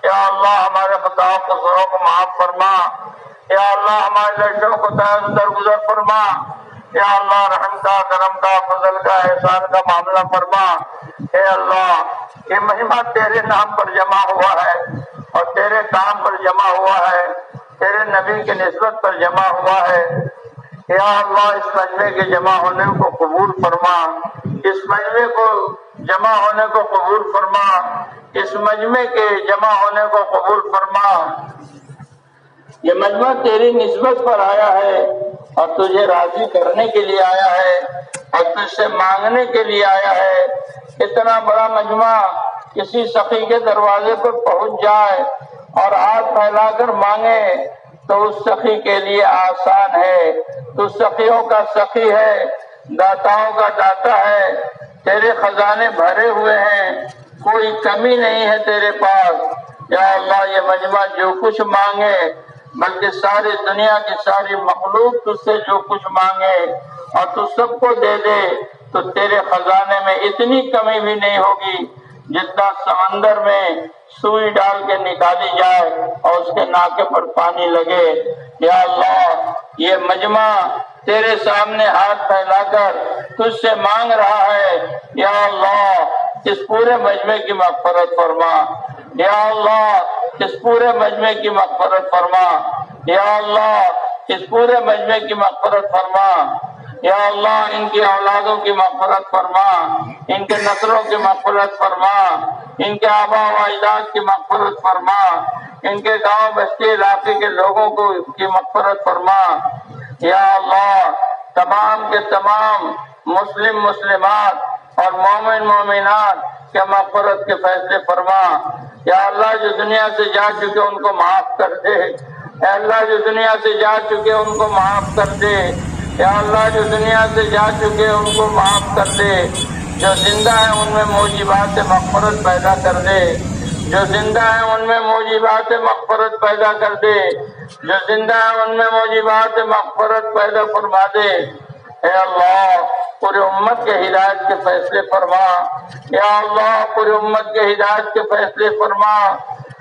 یا اللہ ہمارے خطاؤں قصوروں کو معاف فرما، یا اللہ ہمارے لشوں کو تحت درگزر فرما، یا اللہ رحم کا، کرم کا، فضل کا، احسان کا معاملہ فرما۔ اے اللہ یہ مہمہ تیرے نام پر جمع ہوا ہے اور تیرے کام پر جمع ہوا ہے، تیرے نبی کی نسبت پر جمع ہوا ہے۔ یا اللہ اس مجمع کے جمع ہونے کو قبول فرما، اس مجمع کو جمع ہونے کو قبول فرما، اس مجمع کے جمع ہونے کو قبول فرما۔ یہ مجمع تیری نسبت پر آیا ہے اور تجھے راضی کرنے کے لیے آیا ہے اور تجھ سے مانگنے کے لیے آیا ہے۔ اتنا بڑا مجمع کسی سخی کے دروازے پر پہنچ جائے اور ہاتھ پھیلا کر مانگے تو اس سخی کے لیے آسان ہے۔ تو سخیوں کا سخی ہے، داتاؤں کا داتا ہے، تیرے خزانے بھرے ہوئے ہیں، کوئی کمی نہیں ہے تیرے پاس۔ یا اللہ یہ مجمع جو کچھ مانگے، بلکہ ساری دنیا کی ساری مخلوق تجھ سے جو کچھ مانگے اور تو سب کو دے دے، تو تیرے خزانے میں اتنی کمی بھی نہیں ہوگی جتنا سمندر میں سوئی ڈال کے نکالی جائے اور اس کے ناکے پر پانی لگے۔ یا اللہ یہ مجمع تیرے سامنے ہاتھ پھیلا کر تجھ سے مانگ رہا ہے، یا اللہ اس پورے مجمع کی مغفرت فرما، یا اللہ اس پورے مجمع کی مغفرت فرما، یا اللہ اس پورے مجمع کی مغفرت فرما۔ یا اللہ ان کی اولادوں کی مغفرت فرما، ان کے نسلوں کی مغفرت فرما، ان کے آباء و اجداد کی مغفرت فرما، ان کے گاؤں بستی علاقے کے لوگوں کی مغفرت فرما۔ یا اللہ تمام کے تمام مسلم مسلمات اور مومن مومنات کے مغفرت کے فیصلے فرما۔ یا اللہ جو دنیا سے جا چکے ان کو معاف کر دے، یا اللہ جو دنیا سے جا چکے ان کو معاف کر دے، یا اللہ جو دنیا سے جا چکے ان کو معاف کر دے، جو زندہ ہیں ان میں موجبات مغفرت پیدا کر دے، جو زندہ ہیں ان میں موجبات مغفرت پیدا کر دے، جو زندہ ہیں ان میں موجبات مغفرت پیدا فرما دے۔ اے اللہ پوری امت کے ہدایت کے فیصلے فرما، یا اللہ پوری امت کے ہدایت کے فیصلے فرما،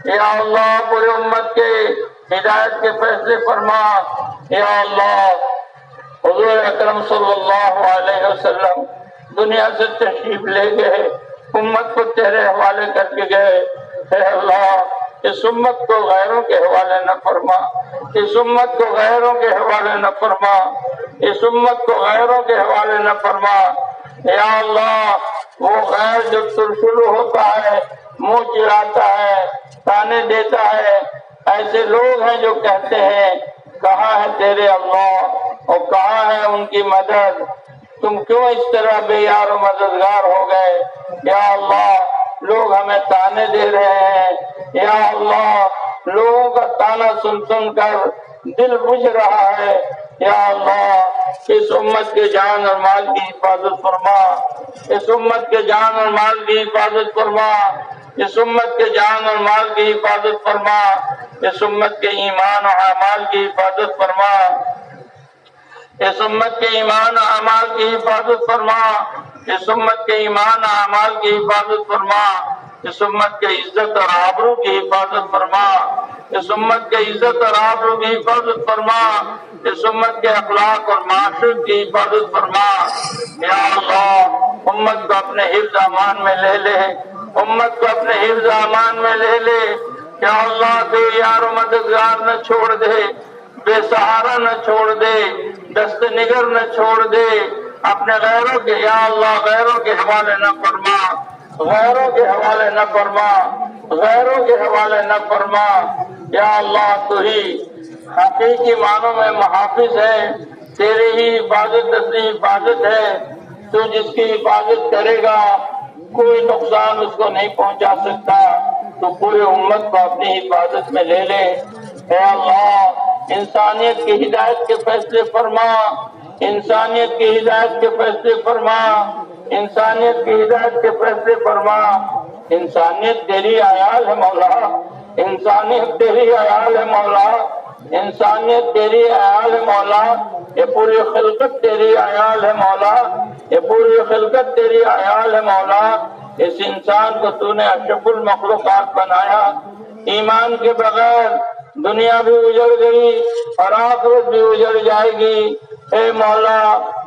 یا اللہ پوری امت کے ہدایت کے فیصلے فرما۔ یا اللہ حضور اکرم صلی اللہ علیہ وسلم دنیا سے تشریف لے گئے، امت کو تیرے حوالے کر کے گئے۔ اے اللہ اس امت کو غیروں کے حوالے نہ فرما، اس امت کو غیروں کے حوالے نہ فرما، اس امت کو غیروں کے حوالے نہ فرما۔ یا اللہ وہ غیر جو شروع ہوتا ہے، منہ چڑھاتا ہے، تانے دیتا ہے، ایسے لوگ ہیں جو کہتے ہیں کہاں ہے تیرے اللہ اور کہاں ہے ان کی مدد، تم کیوں اس طرح بے یار و مددگار ہو گئے۔ یا اللہ لوگ ہمیں تانے دے رہے ہیں، یا اللہ لوگوں کا تانا سن سن کر دل بجھ رہا ہے۔ یا اللہ اس امت کے جان اور مال کی حفاظت فرما، اس امت کے جان اور مال کی حفاظت فرما، اس امت کے جان اور مال کی حفاظت فرما، اس امت کے ایمان اور اعمال کی حفاظت فرما، اس امت کے ایمان و اعمال کی حفاظت فرما، اس امت کے ایمان و اعمال کی حفاظت فرما، اس امت کے عزت اور آبرو کی حفاظت فرما، اس امت کے عزت اور آبرو کی حفاظت فرما، اس امت کے اخلاق اور معاشرت کی حفاظت فرما۔ یا اللہ امت کو اپنے حفظ امان میں لے لے، امت کو اپنے حفظ امان میں لے لے۔ یا اللہ بے یار و مددگار نہ چھوڑ دے، بے سہارا نہ چھوڑ دے، دست نگر نہ چھوڑ دے، اپنے غیروں کے یا اللہ غیروں کے حوالے نہ فرما، غیروں کے حوالے نہ فرما، غیروں کے حوالے نہ فرما۔ یا اللہ تو ہی حقیقی معنوں میں محافظ ہے، تیری ہی حفاظت اصلی حفاظت ہے، تو جس کی حفاظت کرے گا کوئی نقصان اس کو نہیں پہنچا سکتا، تو پورے امت کو اپنی حفاظت میں لے لے۔ اے اللہ انسانیت کی ہدایت کے فیصلے فرما، انسانیت کی ہدایت کے فیصلے فرما، انسانیت کی ہدایت کے فیصلے فرما۔ انسانیت تیری عیال ہے مولا، انسانیت تیری عیال ہے مولا، انسانیت تیری عیال ہے مولا، یہ پوری خلقت تیری عیال ہے مولا، یہ پوری خلقت تیری عیال ہے مولا۔ اس انسان کو تو نے اشرف المخلوقات بنایا، ایمان کے بغیر دنیا بھی اجڑ گئی اور آخرت بھی اجڑ جائے گی۔ اے مولا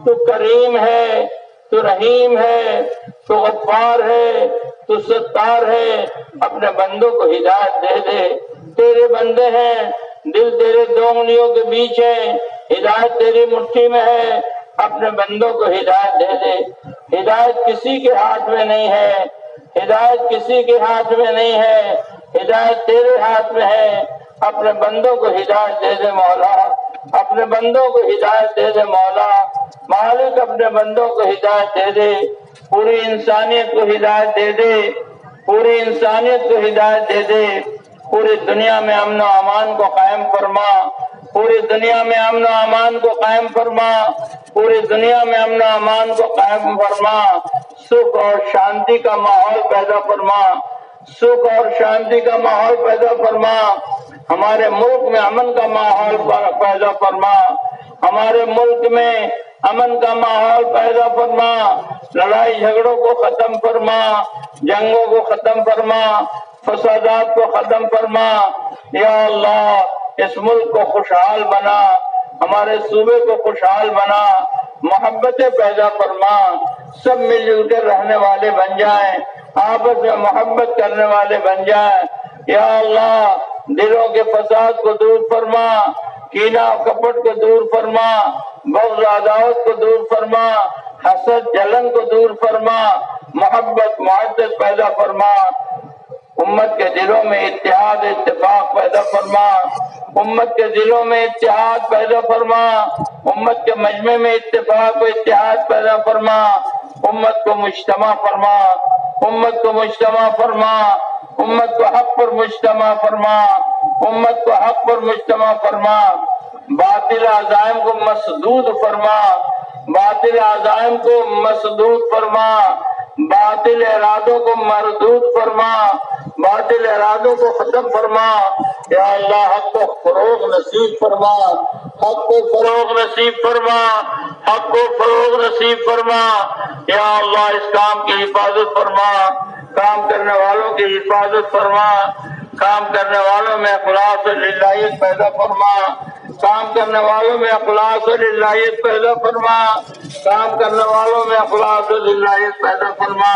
تو کریم ہے، تو رحیم ہے، تو غفار ہے، تو ستار ہے، اپنے بندوں کو ہدایت دے دے۔ تیرے بندے ہیں، دل تیرے دو انگلیوں کے بیچ ہے، ہدایت تیری مٹھی میں ہے، اپنے بندوں کو ہدایت دے دے۔ ہدایت کسی کے ہاتھ میں نہیں ہے، ہدایت کسی کے ہاتھ میں نہیں ہے، ہدایت تیرے ہاتھ میں ہے، اپنے بندوں کو ہدایت دے دے مولا، اپنے بندوں کو ہدایت دے دے مولا، مالک اپنے بندوں کو ہدایت دے دے، پوری انسانیت کو ہدایت دے دے، پوری انسانیت کو ہدایت دے دے، پوری دنیا میں امن و امان کو قائم فرما، پوری دنیا میں امن و امان کو قائم فرما، پوری دنیا میں امن و امان کو قائم فرما، سکھ اور شانتی کا ماحول پیدا فرما، سکھ اور شانتی کا ماحول پیدا فرما، ہمارے ملک میں امن کا ماحول پیدا فرما، ہمارے ملک میں امن کا ماحول پیدا فرما، لڑائی جھگڑوں کو ختم فرما، جنگوں کو ختم فرما، فسادات کو ختم فرما، یا اللہ اس ملک کو خوشحال بنا، ہمارے صوبے کو خوشحال بنا، محبتیں پیدا فرما، سب مل جل کر رہنے والے بن جائیں، آپس میں محبت کرنے والے بن جائیں، یا اللہ دلوں کے فساد کو دور فرما، کینہ کپٹ کو دور فرما، بغض عداوت کو دور فرما، حسد جلن کو دور فرما، محبت معزت پیدا فرما، امت کے دلوں میں اتحاد اتفاق پیدا فرما، امت کے دلوں میں اتحاد پیدا فرما، امت کے مجمع میں اتفاق و اتحاد پیدا فرما، امت کو مجتمع فرما، امت کو مجتمع فرما، امت کو حق پر مجتمع فرما، امت کو حق پر مجتمع فرما، باطل عزائم کو مسدود فرما، باطل عزائم کو مسدود فرما، باطل ارادوں کو مردود فرما، باطل ارادوں کو ختم فرما، یا اللہ حق کو فروغ نصیب فرما، حق کو فروغ نصیب فرما، حق کو فروغ نصیب فرما، یا اللہ اس کام کی حفاظت فرما، کام کرنے والوں کی حفاظت فرما، کام کرنے والوں میں اخلاص اور للہیت پیدا فرما، کام کرنے والوں میں اخلاص اور للہیت پیدا فرما، کام کرنے والوں میں اخلاص اور للہیت پیدا فرما،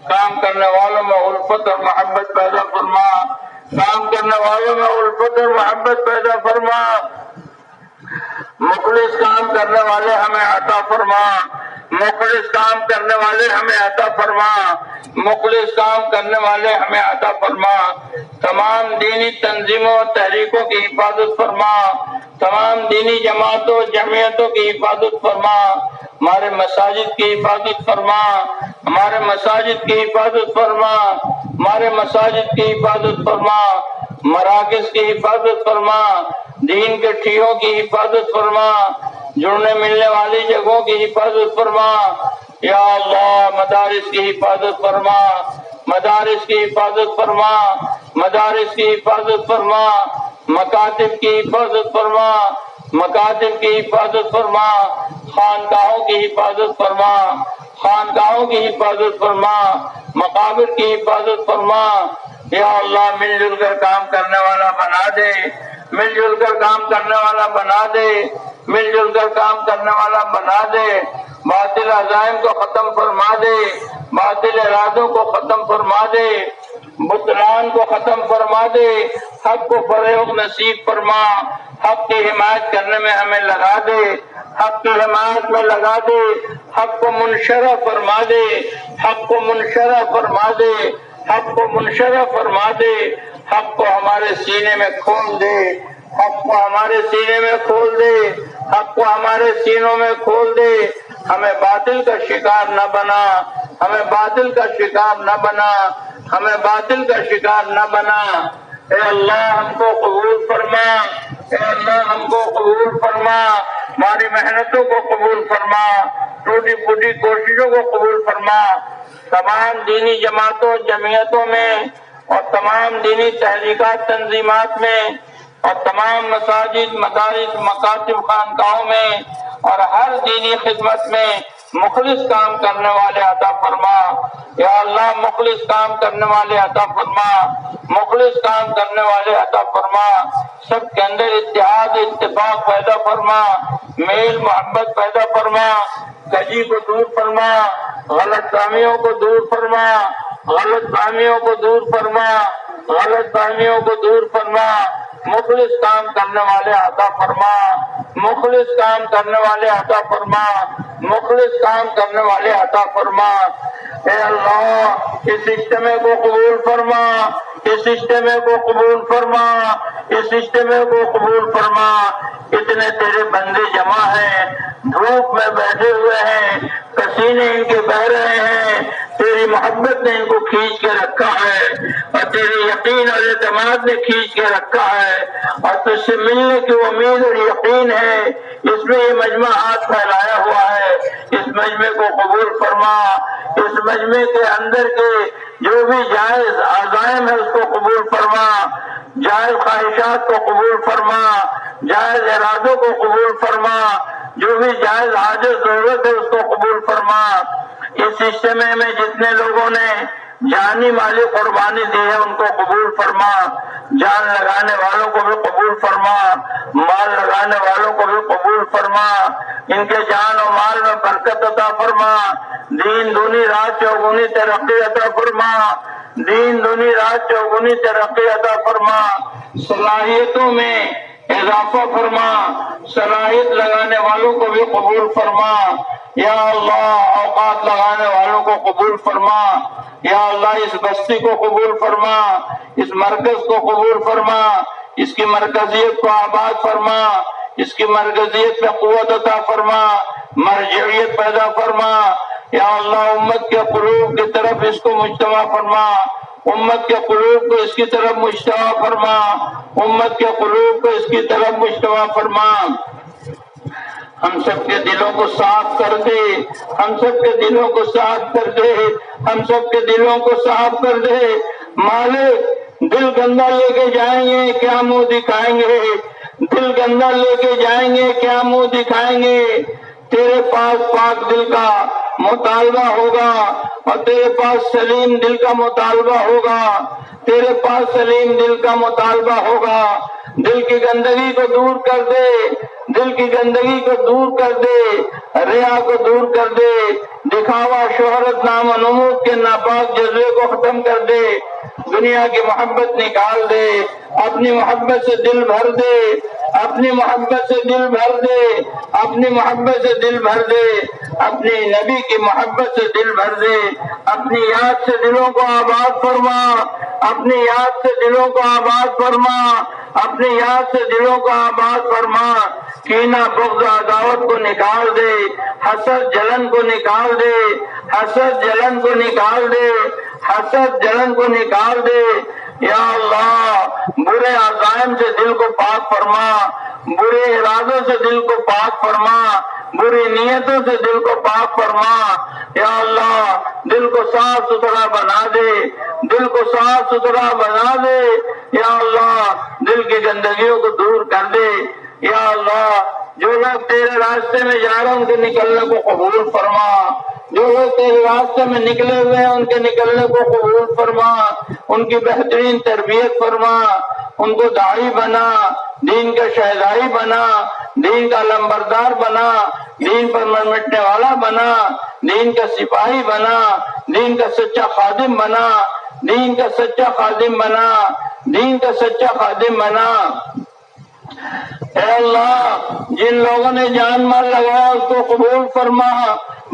کام کرنے والوں میں الفت اور محبت پیدا فرما، کام کرنے والوں میں الفت اور محبت پیدا فرما، مخلص کام کرنے والے ہمیں عطا فرما، مخلص کام کرنے والے ہمیں عطا فرما، مخلص کام کرنے والے ہمیں عطا فرما، تمام دینی تنظیموں اور تحریکوں کی حفاظت فرما، تمام دینی جماعتوں جمعیتوں کی حفاظت فرما، ہمارے مساجد کی حفاظت فرما، ہمارے مساجد کی حفاظت فرما، ہمارے مساجد کی حفاظت فرما، مراکز کی حفاظت فرما، دین کے ٹھیوں کی حفاظت فرما، جڑنے ملنے والی جگہوں کی حفاظت فرما، یا اللہ مدارس کی حفاظت فرما، مدارس کی حفاظت فرما، مدارس کی حفاظت فرما، مکاتب کی حفاظت فرما، مکاتب کی حفاظت فرما، خانقاہوں کی حفاظت فرما، خانقاہوں کی حفاظت فرما، مقابر کی حفاظت فرما، یا اللہ مل جل کر کام کرنے والا بنا دے، مل جل کر کام کرنے والا بنا دے، مل جل کر کام کرنے والا بنا دے، باطل عزائم کو ختم فرما دے، باطل ارادوں کو ختم فرما دے، بطلان کو ختم فرما دے، حق کو فروغ نصیب فرما، حق کی حمایت کرنے میں ہمیں لگا دے، حق کی حمایت میں لگا دے، حق کو منشرح فرما دے، حق کو منشرح فرما دے، حق کو منشرح فرما دے، حق کو ہمارے سینے میں کھول دے، حق کو ہمارے سینے میں کھول دے، حق کو ہمارے سینوں میں کھول دے، ہمیں باطل کا شکار نہ بنا، ہمیں باطل کا شکار نہ بنا، ہمیں باطل کا شکار نہ بنا، اے اللہ ہم کو قبول فرما، اے اللہ ہم کو قبول فرما، ہماری محنتوں کو قبول فرما، ٹوٹی پھوٹی کوششوں کو قبول فرما، تمام دینی جماعتوں جمعیتوں میں اور تمام دینی تحریکات تنظیمات میں اور تمام مساجد مدارس مکاتب خانقاہوں میں اور ہر دینی خدمت میں مخلص کام کرنے والے عطا فرما یا اللہ، مخلص کام کرنے والے عطا فرما، مخلص کام کرنے والے عطا فرما، سب کے اندر اتحاد اتفاق پیدا فرما، میل محبت پیدا فرما، کجی کو دور فرما، غلط فہمیوں کو دور فرما، غلط فہمیوں کو دور فرما، غلط فہمیوں کو دور فرما، مخلص کام کرنے والے عطا فرما، مخلص کام کرنے والے عطا فرما، مخلص کام کرنے والے عطا فرما۔ اے اللہ، اس اجتماع کو قبول فرما، اس اجتماع کو قبول فرما، اس اجتماع کو قبول فرما۔ اتنے تیرے بندے جمع ہیں، دھوپ میں بیٹھے ہوئے ہیں، پسینے ان کے بہ رہے ہیں، تیری محبت نے ان کو کھینچ کے رکھا ہے اور تیرے یقین اور اعتماد نے کھینچ کے رکھا ہے اور تجھ سے ملنے کی امید اور یقین ہے۔ اس میں یہ مجمع ہاتھ پھیلایا ہوا ہے، اس مجمع کو قبول فرما، اس مجمع کے اندر کے جو بھی جائز عزائم ہے اس کو قبول فرما، جائز خواہشات کو قبول فرما، جائز ارادوں کو قبول فرما، جو بھی جائز حاجت ضرورت ہے اس کو قبول فرما۔ اس اجتماع میں جتنے لوگوں نے جانی مالی قربانی دی ہے ان کو قبول فرما، جان لگانے والوں کو بھی قبول فرما، مال لگانے والوں کو بھی قبول فرما، ان کے جان و مال میں برکت عطا فرما، دین دنی رات چوگنی ترقی عطا فرما، دین دنی رات چوگنی ترقی عطا فرما، صلاحیتوں میں اضافہ فرما، صلاحیت لگانے والوں کو بھی قبول فرما یا اللہ، اوقات لگانے والوں کو قبول فرما یا اللہ، اس بستی کو قبول فرما، اس مرکز کو قبول فرما، اس کی مرکزیت کو آباد فرما، اس کی مرکزیت پہ قوت عطا فرما، مرجعیت پیدا فرما یا اللہ، امت کے قلوب کی طرف اس کو مجتمع فرما، امت کے قلوب کو اس کی طرف مجتمع فرما، امت کے قلوب کو اس کی طرف مجتمع فرما۔ ہم سب کے دلوں کو صاف کر دے، ہم سب کے دلوں کو صاف کر دے، ہم سب کے دلوں کو صاف کر دے۔ مالک، دل گندا لے کے جائیں گے کیا منہ دکھائیں گے، دل گندا لے کے جائیں گے کیا منہ دکھائیں گے۔ تیرے پاس پاک دل کا مطالبہ ہوگا اور تیرے پاس سلیم دل کا مطالبہ ہوگا، تیرے پاس سلیم دل کا مطالبہ ہوگا۔ دل کی گندگی کو دور کر دے، دل کی گندگی کو دور کر دے، ریا کو دور کر دے، دکھاوا، شہرت، نام و نمود کے ناپاک جذبے کو ختم کر دے، دنیا کی محبت نکال دے، اپنی محبت سے دل بھر دے، اپنی محبت سے دل بھر دے، اپنی محبت سے دل بھر دے، اپنی نبی کی محبت سے دل بھر دے، اپنی یاد سے دلوں کو آباد فرما، اپنی یاد سے دلوں کو آباد فرما، اپنی یاد سے دلوں کو آباد فرما۔ کینہ، بغض، عداوت کو نکال دے، حسد، جلن کو نکال دے، حسد، جلن کو نکال دے، حسد، جلن کو نکال دے یا اللہ۔ برے عزائم سے دل کو پاک فرما، برے ارادوں سے دل کو پاک فرما، بری نیتوں سے دل کو پاک فرما یا اللہ۔ دل کو صاف ستھرا بنا دے، دل کو صاف ستھرا بنا دے یا اللہ، دل کی گندگیوں کو دور کر دے یا اللہ۔ جو لوگ تیرے راستے میں جا رہے ہیں ان کے نکلنے کو قبول فرما، جو لوگ تیرے راستے میں نکلے ہوئے ہیں ان کے نکلنے کو قبول فرما، ان کی بہترین تربیت فرما، ان کو داعی بنا، دین کا شہدائی بنا، دین کا لمبردار بنا، دین پر مر مٹنے والا بنا، دین کا سپاہی بنا، دین کا سچا خادم بنا، دین کا سچا خادم بنا، دین کا سچا خادم بنا۔ اے اللہ، جن لوگوں نے جان مال لگایا اس کو قبول فرما۔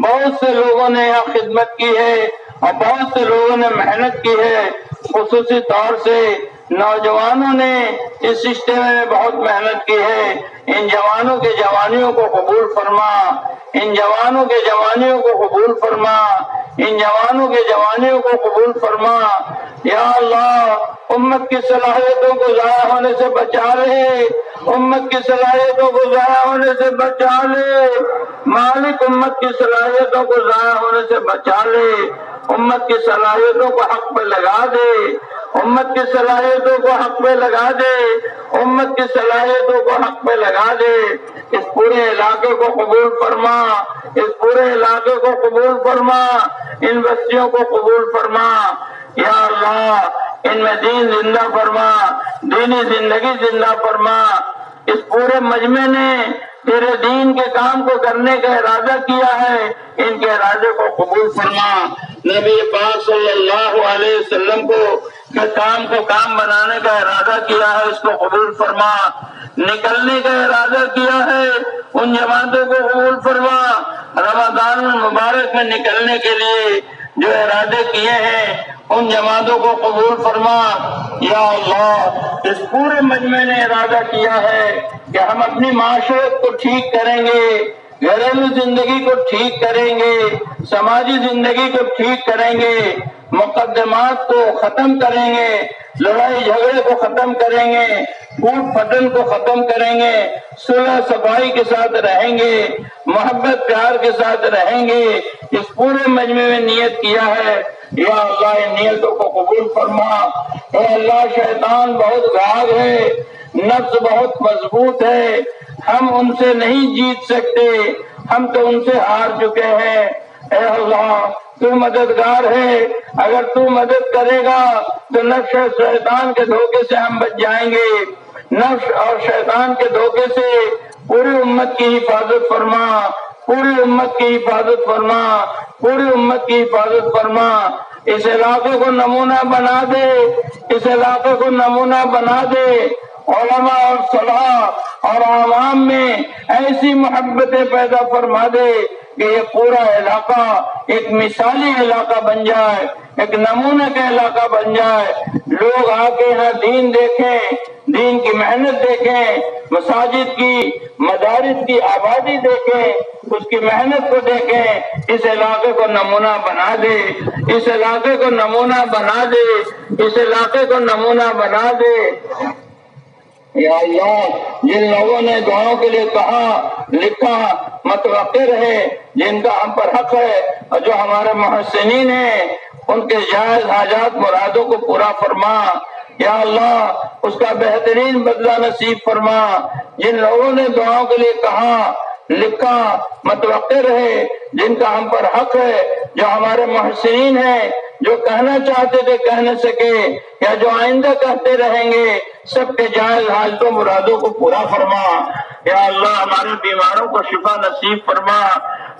بہت سے لوگوں نے یہاں خدمت کی ہے اور بہت سے لوگوں نے محنت کی ہے، خصوصی طور سے نوجوانوں نے اس اجتماع میں بہت محنت کی ہے۔ ان جوانوں کے جوانیوں کو قبول فرما، ان جوانوں کے جوانیوں کو قبول فرما، ان جوانوں کے جوانیوں کو قبول فرما یا اللہ۔ امت کی صلاحیتوں کو ضائع ہونے سے بچا لے، امت کی صلاحیتوں کو ضائع ہونے سے بچا لے مالک، امت کی صلاحیتوں کو ضائع ہونے سے بچا لے۔ امت کی صلاحیتوں کو حق پہ لگا دے، امت کی صلاحیتوں کو حق پہ لگا دے، امت کی صلاحیتوں کو حق پہ لگا دے۔ اس پورے علاقے کو قبول فرما، اس پورے علاقے کو قبول فرما، ان بستیوں کو قبول فرما۔ یا اللہ ان میں دین زندہ فرما، دینی زندگی زندہ فرما۔ اس پورے مجمع نے تیرے دین کے کام کو کرنے کا ارادہ کیا ہے، ان کے ارادے کو قبول فرما۔ نبی پاک صلی اللہ علیہ وسلم کو کہ کام کو کام بنانے کا ارادہ کیا ہے، اس کو قبول فرما۔ نکلنے کا ارادہ کیا ہے، ان جماعتوں کو قبول فرما۔ رمضان المبارک میں نکلنے کے لیے جو ارادے کیے ہیں ان جماعتوں کو قبول فرما۔ یا اللہ اس پورے مجمع نے ارادہ کیا ہے کہ ہم اپنی معاشرت کو ٹھیک کریں گے، گھریلو زندگی کو ٹھیک کریں گے، سماجی زندگی کو ٹھیک کریں گے، مقدمات کو ختم کریں گے، لڑائی جھگڑے کو ختم کریں گے، پھوٹ پھٹن کو ختم کریں گے، صلح صفائی کے ساتھ رہیں گے، محبت پیار کے ساتھ رہیں گے۔ اس پورے مجمع میں نیت کیا ہے، یا اللہ ان نیتوں کو قبول فرما۔ اے اللہ شیطان بہت گھاگ ہے، نفس بہت مضبوط ہے، ہم ان سے نہیں جیت سکتے، ہم تو ان سے ہار چکے ہیں۔ اے اللہ تو مددگار ہے، اگر تو مدد کرے گا تو نفس اور شیطان کے دھوکے سے ہم بچ جائیں گے۔ نفس اور شیطان کے دھوکے سے پوری امت کی حفاظت فرما، پوری امت کی حفاظت فرما، پوری امت کی حفاظت فرما۔ اس علاقے کو نمونہ بنا دے، اس علاقے کو نمونہ بنا دے۔ علماء اور صلاح اور عوام میں ایسی محبتیں پیدا فرما دے کہ یہ پورا علاقہ ایک مثالی علاقہ بن جائے، ایک نمونہ کا علاقہ بن جائے۔ لوگ آ کے یہاں دین دیکھیں، دین کی محنت دیکھیں، مساجد کی مدارس کی آبادی دیکھیں، اس کی محنت کو دیکھیں۔ اس علاقے کو نمونہ بنا دے، اس علاقے کو نمونہ بنا دے، اس علاقے کو نمونہ بنا دے۔ یا اللہ جن لوگوں نے دعاؤں کے لیے کہا لکھا متوقع رہے، جن کا ہم پر حق ہے اور جو ہمارے محسنین ہیں، ان کے جائز حاجات مرادوں کو پورا فرما۔ یا اللہ اس کا بہترین بدلہ نصیب فرما۔ جن لوگوں نے دعاؤں کے لیے کہا لکھا متوقع رہے، جن کا ہم پر حق ہے، جو ہمارے محسنین ہیں، جو کہنا چاہتے تھے کہہ نہ سکے یا جو آئندہ کہتے رہیں گے، سب کے جائز حاجتوں مرادوں کو پورا فرما۔ یا اللہ ہمارے بیماروں کو شفا نصیب فرما۔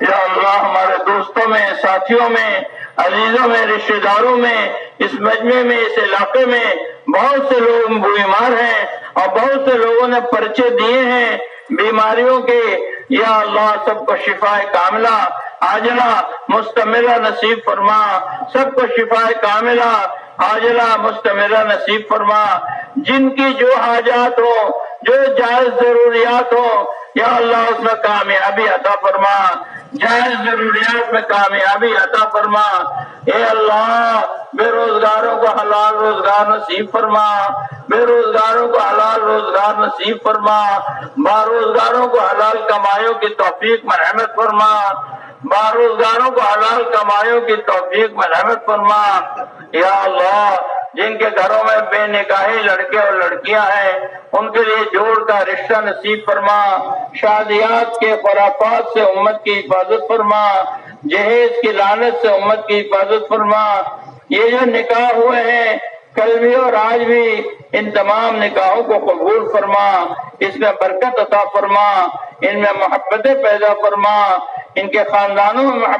یا اللہ ہمارے دوستوں میں، ساتھیوں میں، عزیزوں میں، رشتہ داروں میں، اس مجمع میں، اس علاقے میں بہت سے لوگ بیمار ہیں اور بہت سے لوگوں نے پرچے دیے ہیں بیماریوں کے۔ یا اللہ سب کو شفا کاملہ عاجلہ مستمرہ نصیب فرما، سب کو شفا کاملہ عاجلہ مستمرہ نصیب فرما۔ جن کی جو حاجات ہو، جو جائز ضروریات ہو، یا اللہ اس میں کامیابی عطا فرما، جائز ضروریات میں کامیابی عطا فرما۔ اے اللہ بے روزگاروں کو حلال روزگار نصیب فرما، بے روزگاروں کو حلال روزگار نصیب فرما، باروزگاروں کو حلال کمائیوں کی توفیق مرحمت فرما، باروزگاروں کو حلال کمائیوں کی توفیق مرحمت فرما۔ یا اللہ جن کے گھروں میں بے نکاحی لڑکے اور لڑکیاں ہیں، ان کے لیے جوڑ کا رشتہ نصیب فرما، شادیات کے خرافات سے امت کی حفاظت فرما، جہیز کی لعنت سے امت کی حفاظت فرما۔ یہ جو نکاح ہوئے ہیں کل بھی اور آج بھی، ان تمام نکاحوں کو قبول فرما، اس میں برکت عطا فرما، ان میں محبتیں پیدا فرما، ان کے خاندانوں میں محبت